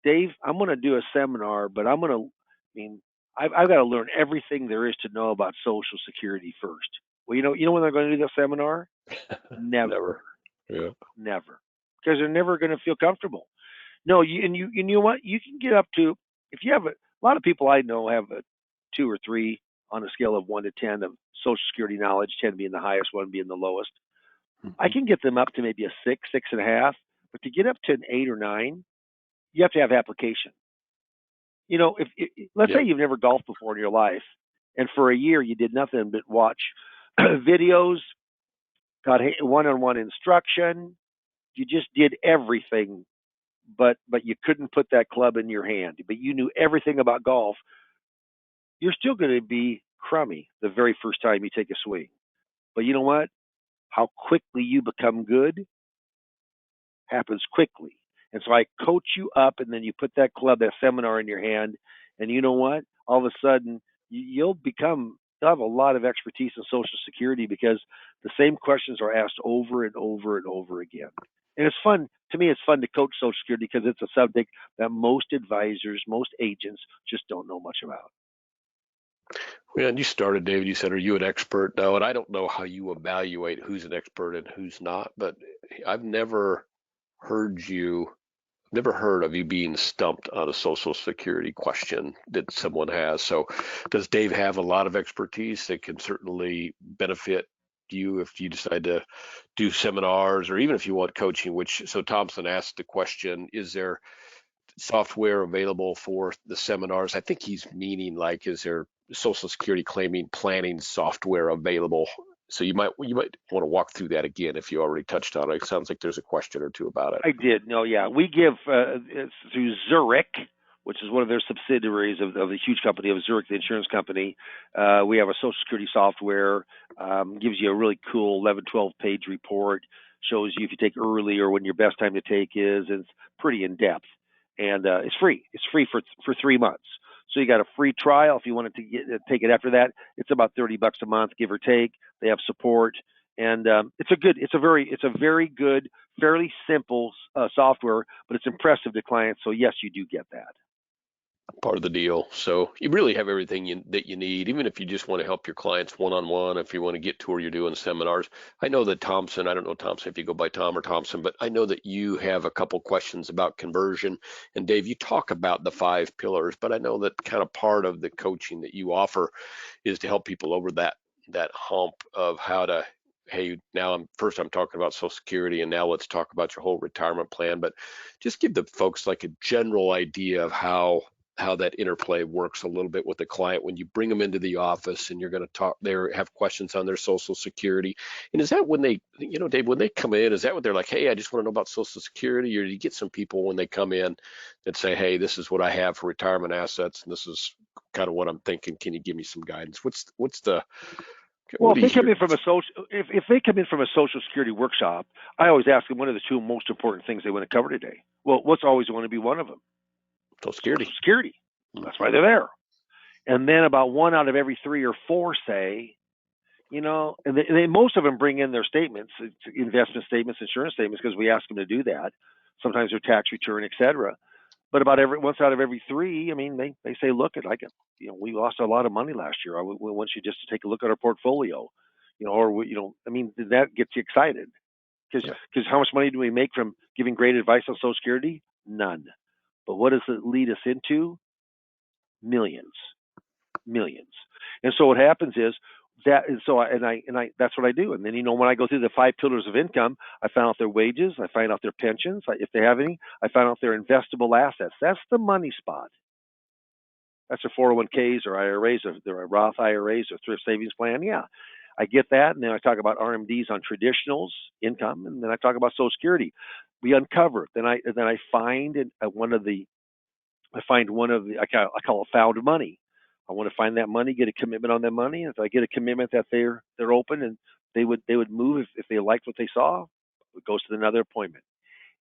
"Dave, I'm going to do a seminar, but I'm going to. I mean, I've got to learn everything there is to know about Social Security first." Well, you know when they're going to do the seminar? Never, Never. Yeah. never, because they're never going to feel comfortable. No, you know what? You can get up to, if you have a lot of people I know have a 2 or 3 on a scale of 1 to 10 of Social Security knowledge, 10 being the highest, 1 being the lowest. I Mhm. can get them up to maybe a 6, 6.5, but to get up to an 8 or 9, you have to have application. If let's say Yep. you've never golfed before in your life, and for a year you did nothing but watch videos, got one-on-one instruction, you just did everything but you couldn't put that club in your hand, but you knew everything about golf, you're still going to be crummy the very first time you take a swing. But you know what? How quickly you become good happens quickly. And so I coach you up, and then you put that club, that seminar in your hand, and you know what? All of a sudden, you'll have a lot of expertise in Social Security because the same questions are asked over and over and over again. And it's fun. To me, it's fun to coach Social Security because it's a subject that most advisors, most agents just don't know much about. Yeah, and you started, David. You said, "Are you an expert?" No, and I don't know how you evaluate who's an expert and who's not, but I've heard you, never heard of you being stumped on a Social Security question that someone has. So, does Dave have a lot of expertise that can certainly benefit you if you decide to do seminars or even if you want coaching? So Thompson asked the question, "Is there software available for the seminars?" I think he's meaning like, is there Social Security claiming planning software available? So you might want to walk through that again if you already touched on it. It sounds like there's a question or two about it. I did. No, yeah. We give it's through Zurich, which is one of their subsidiaries of the huge company of Zurich, the insurance company. We have a Social Security software, gives you a really cool 11, 12 page report, shows you if you take early or when your best time to take is. And it's pretty in depth. And it's free. It's free for 3 months. So you got a free trial if you wanted to take it after that. It's about $30 a month, give or take. They have support, and it's a very good, fairly simple software, but it's impressive to clients. So yes, you do get that. Part of the deal. So you really have everything that you need, even if you just want to help your clients one-on-one, if you want to get to where you're doing seminars. I know that Thompson, I don't know, Thompson, if you go by Tom or Thompson, but I know that you have a couple questions about conversion. And Dave, you talk about the 5 pillars, but I know that kind of part of the coaching that you offer is to help people over that hump of how to, hey, now I'm talking about Social Security, and now let's talk about your whole retirement plan. But just give the folks like a general idea of how that interplay works a little bit with the client when you bring them into the office and you're going to talk there, have questions on their Social Security. And is that when they, Dave, when they come in, is that what they're like, hey, I just want to know about Social Security? Or do you get some people when they come in that say, hey, this is what I have for retirement assets, and this is kind of what I'm thinking, can you give me some guidance? Well, What if do they you come hear? in from a social, if they come in from a Social Security workshop, I always ask them what are the 2 most important things they want to cover today. Well, what's always going to be one of them? Social Social Security. Security. That's why Hmm. they're there. And then about 1 out of every 3 or 4 say, and they most of them bring in their statements, investment statements, insurance statements, because we ask them to do that. Sometimes their tax return, etc. But about every once out of every 3, I mean, they say, look, we lost a lot of money last year. We want you just to take a look at our portfolio, I mean, that gets you excited because Yeah. how much money do we make from giving great advice on Social Security? None. But what does it lead us into? Millions, millions. And so what happens is that is so I that's what I do. And then when I go through the 5 pillars of income, I find out their wages, I find out their pensions, if they have any, I find out their investable assets. That's the money spot. That's their 401ks or IRAs or their Roth IRAs or thrift savings plan. Yeah, I get that. And then I talk about RMDs on traditionals income, and then I talk about Social Security. We uncover it. Then I find one of the I call it found money. I want to find that money, get a commitment on that money. And if I get a commitment that they're open and they would move if they liked what they saw, it goes to another appointment.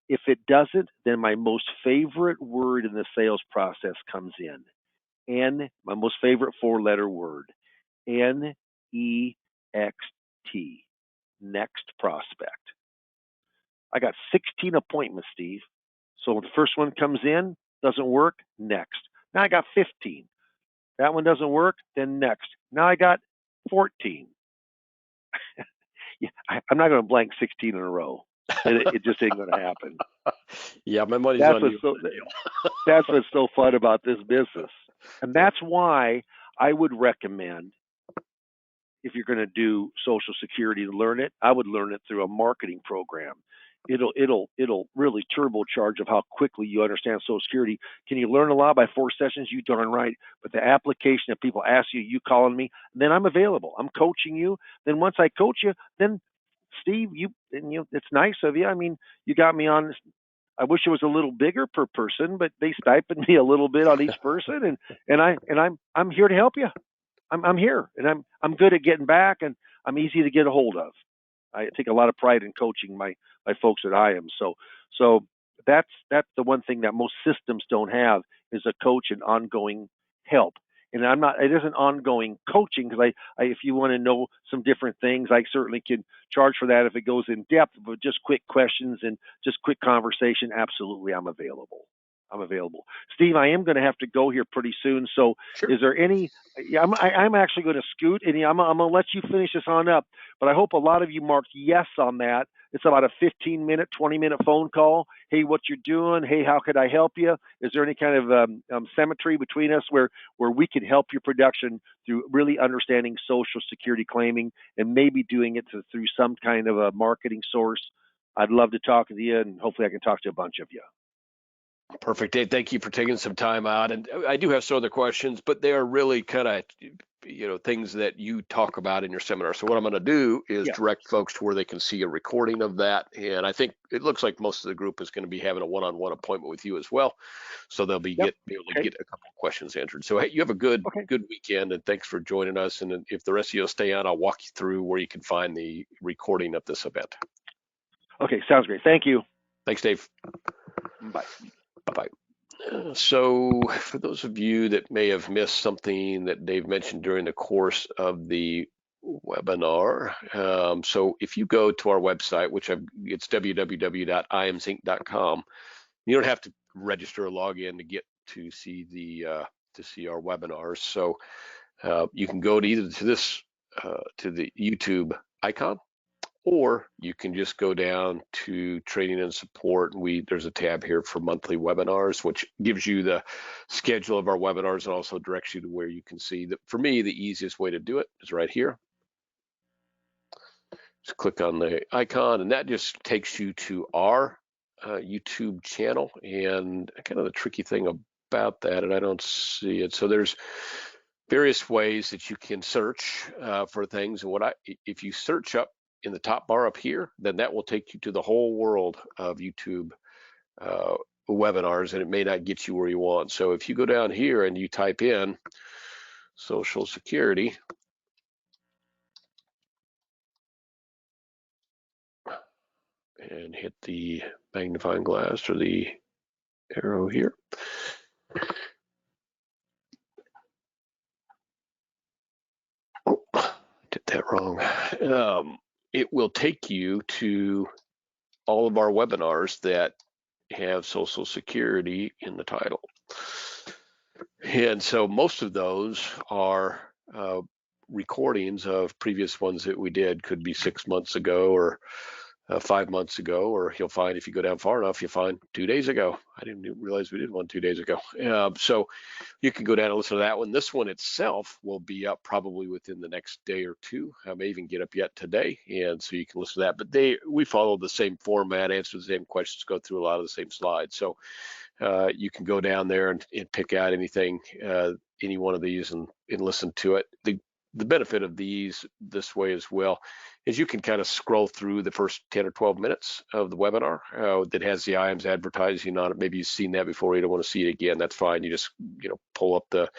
If it doesn't, then my most favorite word in the sales process comes in. My most favorite 4-letter word, NEXT, next prospect. I got 16 appointments, Steve. So when the first one comes in, doesn't work, next. Now I got 15. That one doesn't work, then next. Now I got 14. Yeah, I'm not going to blank 16 in a row. It just ain't going to happen. Yeah, my money's on you. That's what's so fun about this business. And that's why I would recommend, if you're going to do Social Security to learn it, I would learn it through a marketing program. It'll really turbocharge of how quickly you understand Social Security. Can you learn a lot by 4 sessions? You darn right. But the application, if people ask you calling me, then I'm available. I'm coaching you. Then once I coach you, then Steve, it's nice of you. I mean, you got me on. I wish it was a little bigger per person, but they stipend me a little bit on each person, and I'm here to help you. I'm here, and I'm good at getting back, and I'm easy to get a hold of. I take a lot of pride in coaching my folks at IAM. So that's the one thing that most systems don't have is a coach and ongoing help. And it isn't ongoing coaching because if you want to know some different things, I certainly can charge for that if it goes in depth, but just quick questions and just quick conversation. Absolutely. I'm available. Steve, I am going to have to go here pretty soon. So Sure. Is there any, I'm actually going to scoot and I'm going to let you finish this on up, but I hope a lot of you marked yes on that. It's about a 15-minute, 20-minute phone call. Hey, what you're doing? Hey, how could I help you? Is there any kind of symmetry between us where we can help your production through really understanding Social Security claiming and maybe doing it through some kind of a marketing source? I'd love to talk to you, and hopefully I can talk to a bunch of you. Perfect, Dave. Thank you for taking some time out. And I do have some other questions, but they are really kind of, things that you talk about in your seminar. So what I'm going to do is direct folks to where they can see a recording of that. And I think it looks like most of the group is going to be having a one-on-one appointment with you as well. So they'll be able to get a couple of questions answered. So hey, you have a good weekend, and thanks for joining us. And if the rest of you will stay on, I'll walk you through where you can find the recording of this event. Okay, sounds great. Thank you. Thanks, Dave. Bye. Bye-bye. So for those of you that may have missed something that Dave mentioned during the course of the webinar, so if you go to our website, it's www.imzinc.com, you don't have to register or log in to get to see our webinars. So you can go to either to the YouTube icon, or you can just go down to training and support. There's a tab here for monthly webinars, which gives you the schedule of our webinars and also directs you to where you can see that. For me, the easiest way to do it is right here. Just click on the icon, and that just takes you to our YouTube channel. And kind of the tricky thing about that, and I don't see it. So there's various ways that you can search for things. And if you search up in the top bar up here, then that will take you to the whole world of YouTube webinars, and it may not get you where you want. So if you go down here and you type in Social Security, and hit the magnifying glass or the arrow here, did that wrong. It will take you to all of our webinars that have Social Security in the title. And so most of those are recordings of previous ones that we did. Could be 6 months ago or 5 months ago, or you'll find if you go down far enough, you'll find 2 days ago. I didn't even realize we did one 2 days ago. So you can go down and listen to that one. This one itself will be up probably within the next day or two. I may even get up yet today, and so you can listen to that. But we follow the same format, answer the same questions, go through a lot of the same slides. So you can go down there and pick out anything, any one of these, and listen to it. The benefit of these this way as well is you can kind of scroll through the first 10 or 12 minutes of the webinar that has the IAMS advertising on it. Maybe you've seen that before, you don't want to see it again. That's fine. You just pull up the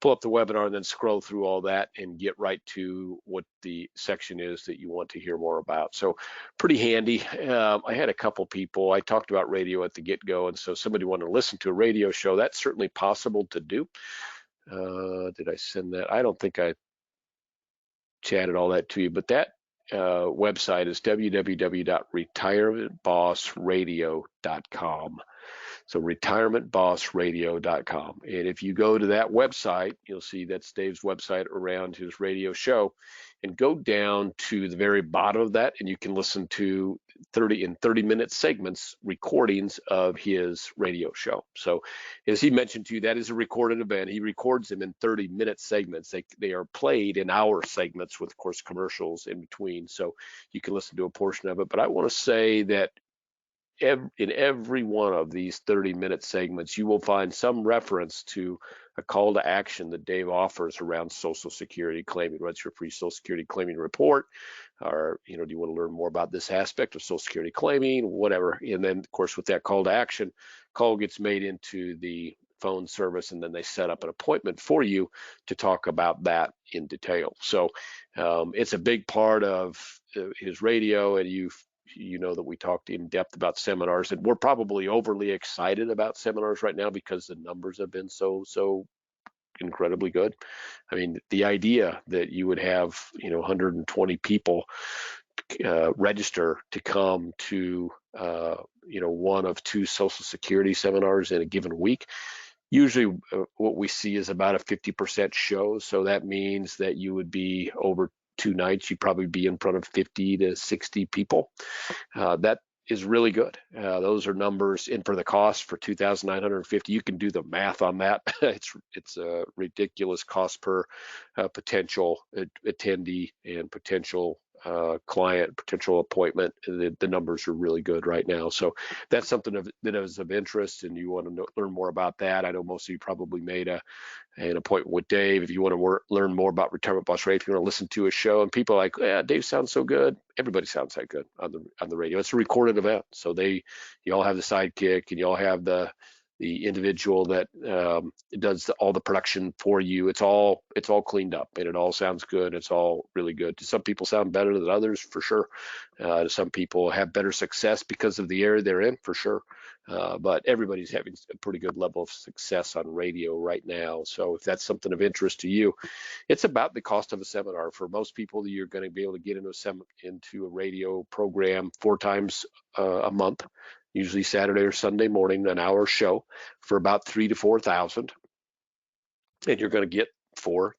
webinar and then scroll through all that and get right to what the section is that you want to hear more about. So pretty handy. I had a couple people, I talked about radio at the get-go, and so somebody wanted to listen to a radio show. That's certainly possible to do. Did I send that? I don't think I chatted all that to you, but that website is www.retirementbossradio.com. So retirementbossradio.com. And if you go to that website, you'll see that's Dave's website around his radio show, and go down to the very bottom of that, and you can listen to 30-minute segments, recordings of his radio show. So as he mentioned to you, that is a recorded event. He records them in 30-minute segments. They are played in hour segments with, of course, commercials in between. So you can listen to a portion of it. But I want to say that in every one of these 30-minute segments, you will find some reference to a call to action that Dave offers around Social Security claiming. What's your free Social Security claiming report? Or, do you want to learn more about this aspect of Social Security claiming, whatever. And then, of course, with that call to action, call gets made into the phone service, and then they set up an appointment for you to talk about that in detail. So it's a big part of his radio, and you know that we talked in depth about seminars, and we're probably overly excited about seminars right now because the numbers have been so incredibly good. I mean, the idea that you would have 120 people register to come to one of 2 Social Security seminars in a given week. Usually what we see is about a 50% show. So that means that you would be over 2 nights, you'd probably be in front of 50 to 60 people. That is really good. Those are numbers, and for the cost for $2,950, you can do the math on that. It's a ridiculous cost per potential attendee and potential client, potential appointment. The numbers are really good right now. So that's something that is of interest, and you want to learn more about that. I know most of you probably made an appointment with Dave. If you want to learn more about Retirement Boss Radio, if you want to listen to a show, and people are like, yeah, Dave sounds so good. Everybody sounds that good on the radio. It's a recorded event, so you all have the sidekick, and you all have the individual that does all the production for you. It's all cleaned up, and it all sounds good. It's all really good. Do some people sound better than others? For sure. Some people have better success because of the area they're in? For sure. But everybody's having a pretty good level of success on radio right now. So if that's something of interest to you, it's about the cost of a seminar. For most people, you're going to be able to get into a radio program 4 times a month, usually Saturday or Sunday morning, an hour show for about $3,000 to $4,000. And you're going to get 4,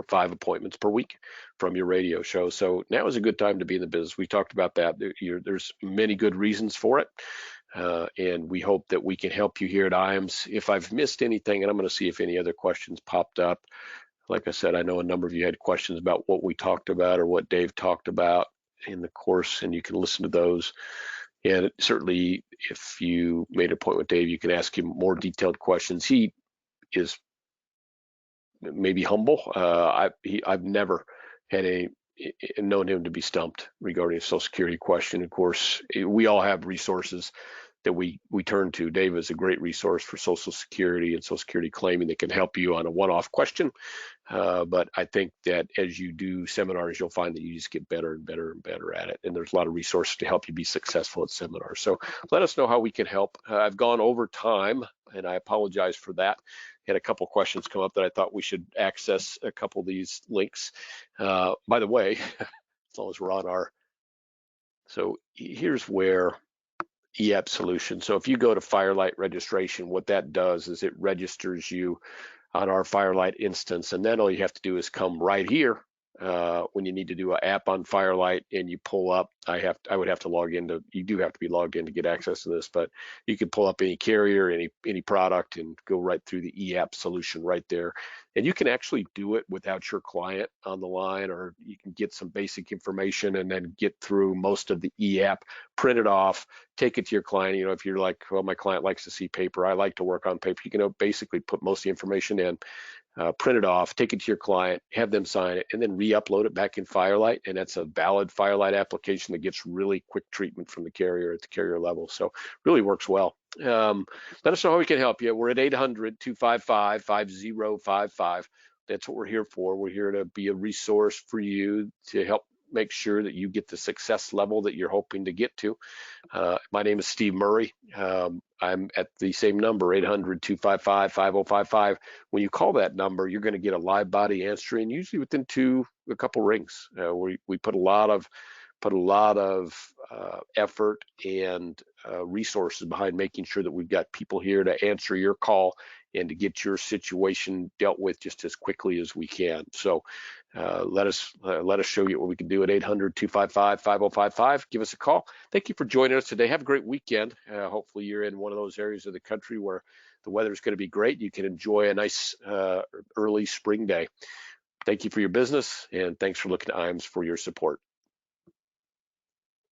5 appointments per week from your radio show. So now is a good time to be in the business. We talked about that. There's many good reasons for it. And we hope that we can help you here at IAMS. If I've missed anything, and I'm going to see if any other questions popped up. Like I said, I know a number of you had questions about what we talked about or what Dave talked about in the course, and you can listen to those. And certainly, if you made an appointment with Dave, you can ask him more detailed questions. He is maybe humble. I've never known him to be stumped regarding a Social Security question. Of course, we all have resources that we turn to. Dave is a great resource for Social Security and Social Security claiming that can help you on a one-off question. But I think that as you do seminars, you'll find that you just get better and better and better at it. And there's a lot of resources to help you be successful at seminars. So let us know how we can help. I've gone over time, and I apologize for that. I had a couple questions come up that I thought we should access a couple of these links. By the way, as long as we're on so here's where EAP solution. So if you go to Firelight registration, what that does is it registers you on our Firelight instance, and then all you have to do is come right here when you need to do an app on Firelight and you pull up, I would have to log into, you do have to be logged in to get access to this, but you can pull up any carrier, any product, and go right through the eApp solution right there. And you can actually do it without your client on the line, or you can get some basic information and then get through most of the eApp, print it off, take it to your client. If you're like, well, my client likes to see paper, I like to work on paper, you can basically put most of the information in, print it off, take it to your client, have them sign it, and then re-upload it back in Firelight. And that's a valid Firelight application that gets really quick treatment from the carrier at the carrier level. So really works well. Let us know how we can help you. We're at 800-255-5055. That's what we're here for. We're here to be a resource for you to help make sure that you get the success level that you're hoping to get to. My name is Steve Murray. I'm at the same number, 800-255-5055. When you call that number, you're going to get a live body answering, usually within a couple rings. We put a lot of effort and resources behind making sure that we've got people here to answer your call and to get your situation dealt with just as quickly as we can. So let us show you what we can do at 800-255-5055. Give us a call. Thank you for joining us today. Have a great weekend. Hopefully you're in one of those areas of the country where the weather is going to be great. You can enjoy a nice early spring day. Thank you for your business, and thanks for looking to IAMS for your support.